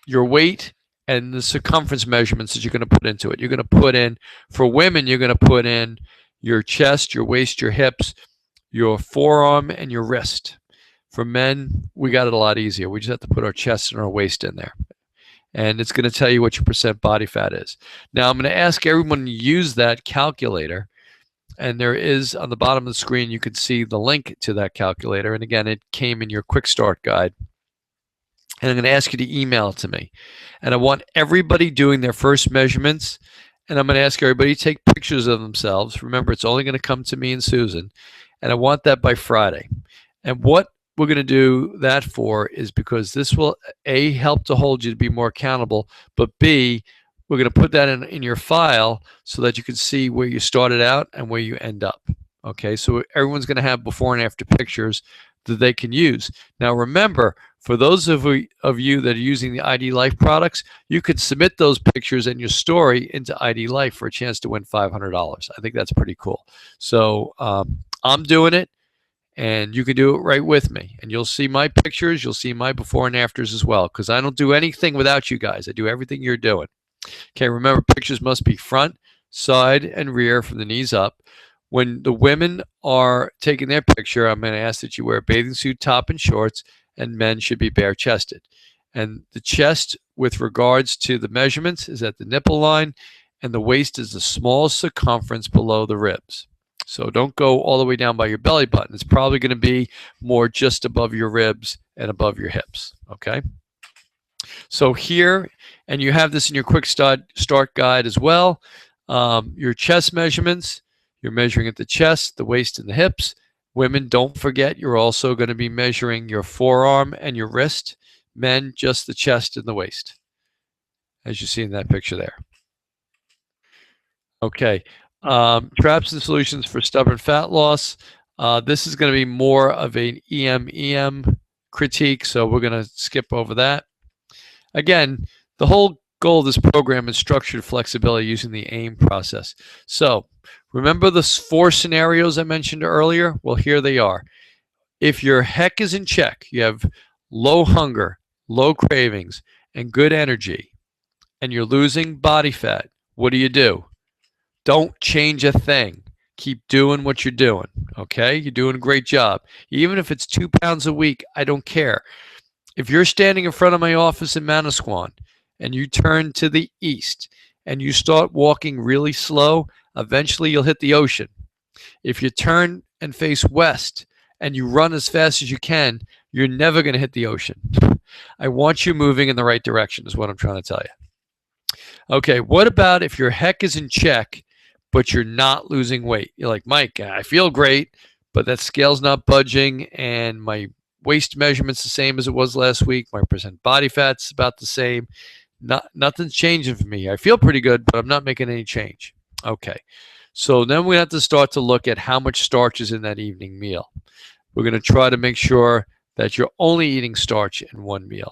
your weight, and the circumference measurements that you're going to put into it. You're going to put in, for women, you're going to put in your chest, your waist, your hips, your forearm, and your wrist. For men, we got it a lot easier. We just have to put our chest and our waist in there. And it's going to tell you what your percent body fat is. Now, I'm going to ask everyone to use that calculator. And there is, on the bottom of the screen, you can see the link to that calculator. And again, it came in your quick start guide. And I'm going to ask you to email it to me. And I want everybody doing their first measurements. And I'm going to ask everybody to take pictures of themselves. Remember, it's only going to come to me and Susan. And I want that by Friday. And what we're going to do that for is because this will, A, help to hold you to be more accountable, but B, we're going to put that in your file so that you can see where you started out and where you end up. Okay, so everyone's going to have before and after pictures that they can use. Now remember, for those of you that are using the ID Life products, you could submit those pictures and your story into ID Life for a chance to win $500. I think that's pretty cool. So I'm doing it, and you can do it right with me. And you'll see my pictures, you'll see my before and afters as well, because I don't do anything without you guys. I do everything you're doing. Okay, remember, pictures must be front, side, and rear from the knees up. When the women are taking their picture, I'm going to ask that you wear a bathing suit, top, and shorts, and men should be bare-chested. And the chest, with regards to the measurements, is at the nipple line, and the waist is the smallest circumference below the ribs. So don't go all the way down by your belly button. It's probably going to be more just above your ribs and above your hips, okay? So here, and you have this in your quick start guide as well, your chest measurements, you're measuring at the chest, the waist, and the hips. Women, don't forget, you're also going to be measuring your forearm and your wrist. Men, just the chest and the waist, as you see in that picture there. Okay, traps and solutions for stubborn fat loss. This is going to be more of an EM critique, so we're going to skip over that. Again, the whole goal of this program is structured flexibility using the AIM process. So remember the 4 scenarios I mentioned earlier? Well, here they are. If your HEC is in check, you have low hunger, low cravings, and good energy, and you're losing body fat, what do? Don't change a thing. Keep doing what you're doing, okay? You're doing a great job. Even if it's 2 pounds a week, I don't care. If you're standing in front of my office in Manasquan and you turn to the east and you start walking really slow, eventually you'll hit the ocean. If you turn and face west and you run as fast as you can, you're never going to hit the ocean. I want you moving in the right direction is what I'm trying to tell you. Okay, what about if your HEC is in check, but you're not losing weight? You're like, Mike, I feel great, but that scale's not budging, and my waist measurement's the same as it was last week. My percent body fat's about the same. Nothing's changing for me. I feel pretty good, but I'm not making any change. Okay, so then we have to start to look at how much starch is in that evening meal. We're going to try to make sure that you're only eating starch in one meal.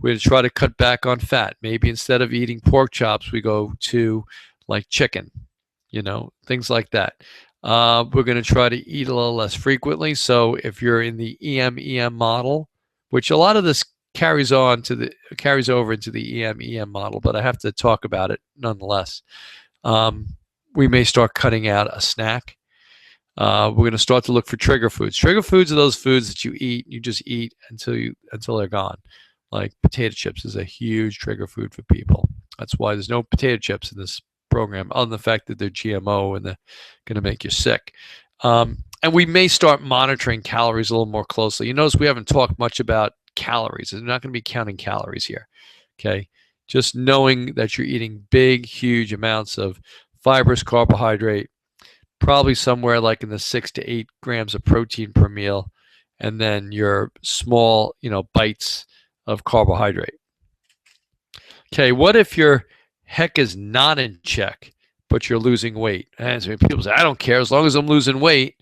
We're going to try to cut back on fat. Maybe instead of eating pork chops, we go to like chicken, things like that. We're going to try to eat a little less frequently. So if you're in the EM model, which a lot of this carries over into the EM model, but I have to talk about it nonetheless. We may start cutting out a snack. We're going to start to look for trigger foods. Trigger foods are those foods that you just eat until they're gone. Like potato chips is a huge trigger food for people. That's why there's no potato chips in this program, other than the fact that they're GMO and they're going to make you sick. And we may start monitoring calories a little more closely. You notice we haven't talked much about calories. We're not going to be counting calories here. Okay, just knowing that you're eating big, huge amounts of fibrous carbohydrate, probably somewhere like in the 6 to 8 grams of protein per meal, and then your small, bites of carbohydrate. Okay, what if your HEC is not in check, but you're losing weight? And so people say, I don't care. As long as I'm losing weight,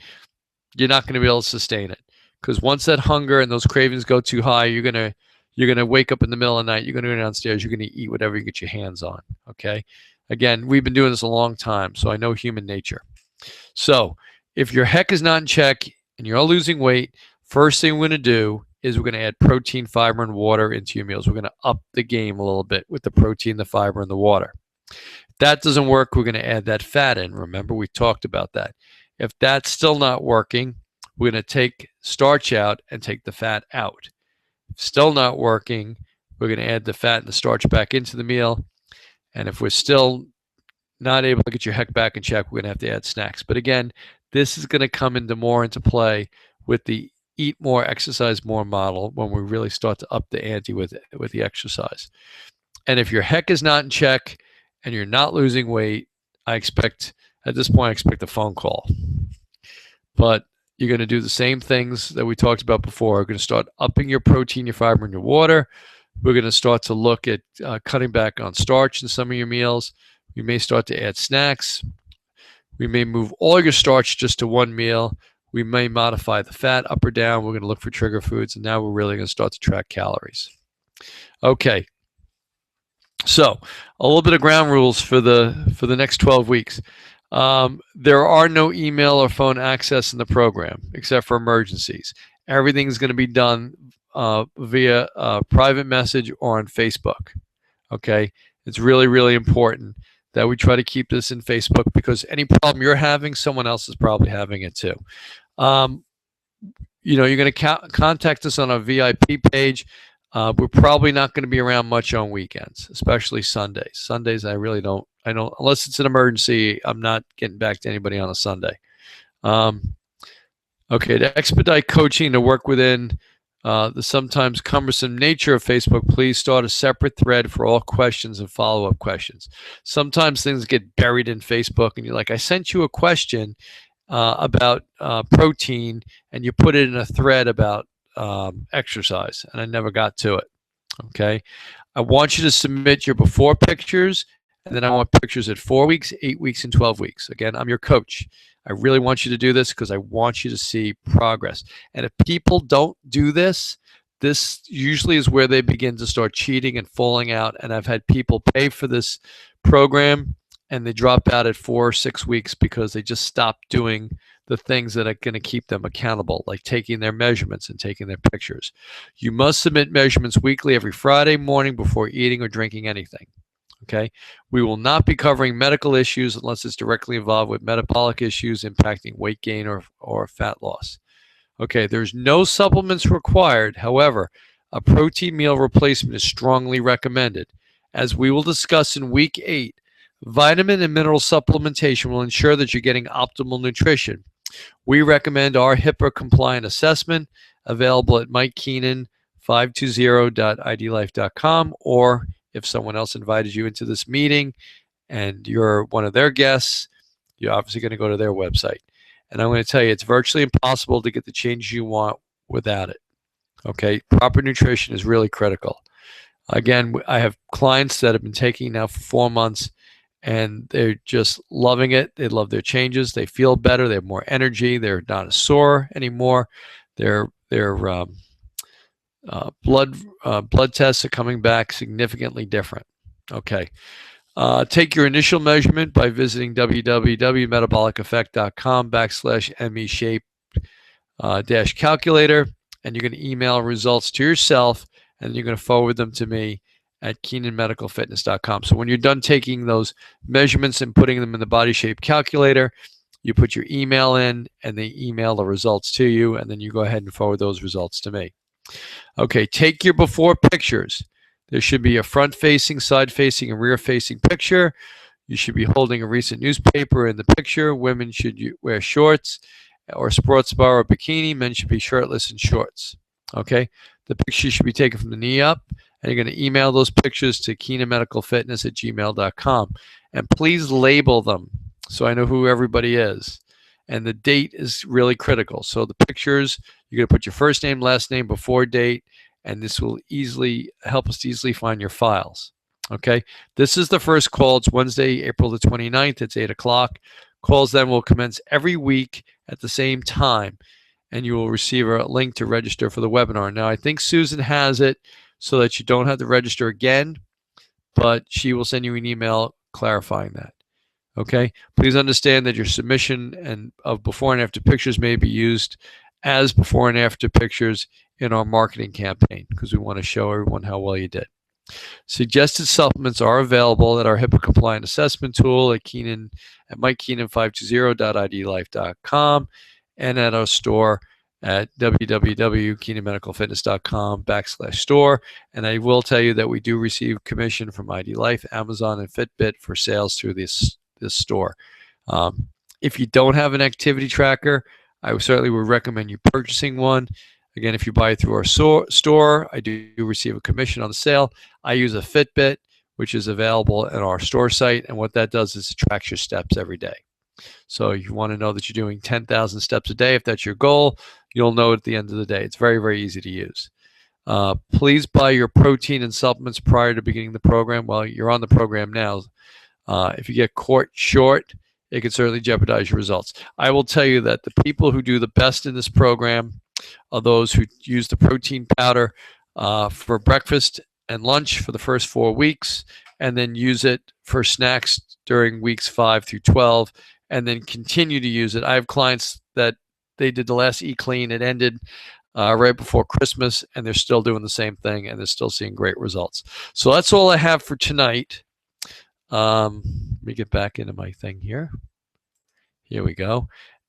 you're not going to be able to sustain it. Because once that hunger and those cravings go too high, you're gonna wake up in the middle of the night. You're gonna go downstairs. You're gonna eat whatever you get your hands on. Okay. Again, we've been doing this a long time, so I know human nature. So if your HEC is not in check and you're losing weight, first thing we're going to do is we're going to add protein, fiber, and water into your meals. We're going to up the game a little bit with the protein, the fiber, and the water. If that doesn't work, we're going to add that fat in. Remember, we talked about that. If that's still not working, we're going to take starch out and take the fat out. If still not working, we're going to add the fat and the starch back into the meal. And if we're still not able to get your HEC back in check, we're going to have to add snacks. But again, this is going to come into play with the eat more, exercise more model when we really start to up the ante with the exercise. And if your HEC is not in check and you're not losing weight, at this point, I expect a phone call. But you're going to do the same things that we talked about before. You're going to start upping your protein, your fiber, and your water. We're going to start to look at cutting back on starch in some of your meals. We may start to add snacks. We may move all your starch just to one meal. We may modify the fat up or down. We're going to look for trigger foods, and now we're really going to start to track calories. Okay. So, a little bit of ground rules for the next 12 weeks. There are no email or phone access in the program except for emergencies. Everything's going to be done via private message or on Facebook. Okay, it's really, really important that we try to keep this in Facebook, because any problem you're having, someone else is probably having it too. You're going to contact us on our VIP page. We're probably not going to be around much on weekends, especially Sundays. Sundays, I don't, unless it's an emergency, I'm not getting back to anybody on a Sunday. Okay, to expedite coaching to work within the sometimes cumbersome nature of Facebook, please start a separate thread for all questions and follow-up questions. Sometimes things get buried in Facebook, and you're like, I sent you a question about protein, and you put it in a thread about exercise, and I never got to it. Okay, I want you to submit your before pictures, and then I want pictures at 4 weeks, 8 weeks, and 12 weeks. Again, I'm your coach. I really want you to do this because I want you to see progress. And if people don't do this, this usually is where they begin to start cheating and falling out. And I've had people pay for this program and they drop out at 4 or 6 weeks because they just stop doing the things that are going to keep them accountable, like taking their measurements and taking their pictures. You must submit measurements weekly every Friday morning before eating or drinking anything. Okay, we will not be covering medical issues unless it's directly involved with metabolic issues impacting weight gain or fat loss. Okay, there's no supplements required. However, a protein meal replacement is strongly recommended. As we will discuss in week 8, vitamin and mineral supplementation will ensure that you're getting optimal nutrition. We recommend our HIPAA compliant assessment, available at mikekeenan520.idlife.com, or if someone else invited you into this meeting and you're one of their guests, you're obviously going to go to their website. And I'm going to tell you, it's virtually impossible to get the changes you want without it. Okay, proper nutrition is really critical. Again, I have clients that have been taking now for 4 months, and they're just loving it. They love their changes. They feel better. They have more energy. They're not as sore anymore. Their blood tests are coming back significantly different. Okay. Take your initial measurement by visiting www.metaboliceffect.com/ME-shape-calculator, and you're going to email results to yourself, and you're going to forward them to me at KeenanMedicalFitness.com. So when you're done taking those measurements and putting them in the body shape calculator, you put your email in, and they email the results to you, and then you go ahead and forward those results to me. Okay, take your before pictures. There should be a front-facing, side-facing, and rear-facing picture. You should be holding a recent newspaper in the picture. Women should wear shorts or sports bra or bikini. Men should be shirtless and shorts. Okay, the picture should be taken from the knee up, and you're going to email those pictures to KeenanMedicalFitness@gmail.com. And please label them so I know who everybody is. And the date is really critical. So the pictures, you're going to put your first name, last name, before date, and this will help us to easily find your files. Okay, this is the first call. It's Wednesday, April the 29th. It's 8 o'clock. Calls then will commence every week at the same time, and you will receive a link to register for the webinar. Now, I think Susan has it so that you don't have to register again, but she will send you an email clarifying that. Okay, please understand that your submission and of before and after pictures may be used as before and after pictures in our marketing campaign, because we want to show everyone how well you did. Suggested supplements are available at our HIPAA compliant assessment tool at mikekeenan520.idlife.com and at our store at www.keenanmedicalfitness.com/store. And I will tell you that we do receive commission from ID Life, Amazon, and Fitbit for sales through this store. If you don't have an activity tracker, I certainly would recommend you purchasing one. Again, if you buy through our store, I do receive a commission on the sale. I use a Fitbit, which is available at our store site, and what that does is it tracks your steps every day. So if you want to know that you're doing 10,000 steps a day, if that's your goal, you'll know at the end of the day. It's very, very easy to use. Please buy your protein and supplements prior to beginning the program. Well, you're on the program now. If you get caught short, it could certainly jeopardize your results. I will tell you that the people who do the best in this program are those who use the protein powder for breakfast and lunch for the first 4 weeks, and then use it for snacks during weeks 5 through 12, and then continue to use it. I have clients that they did the last E-Clean. It ended right before Christmas, and they're still doing the same thing, and they're still seeing great results. So that's all I have for tonight. Let me get back into my thing here. Here we go.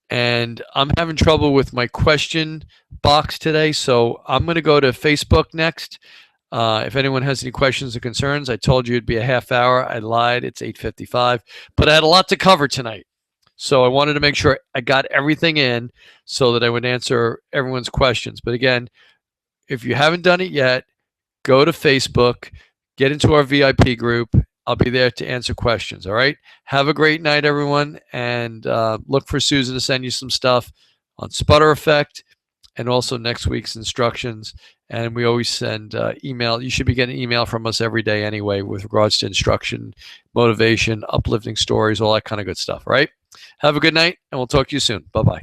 And I'm having trouble with my question box today, so I'm going to go to Facebook next. If anyone has any questions or concerns, I told you it'd be a half hour. I lied. It's 8:55, but I had a lot to cover tonight. So I wanted to make sure I got everything in so that I would answer everyone's questions. But again, if you haven't done it yet, go to Facebook, get into our VIP group. I'll be there to answer questions. All right. Have a great night, everyone. And look for Susan to send you some stuff on sputter effect and also next week's instructions. And we always send email. You should be getting email from us every day anyway with regards to instruction, motivation, uplifting stories, all that kind of good stuff. All right. Have a good night, and we'll talk to you soon. Bye-bye.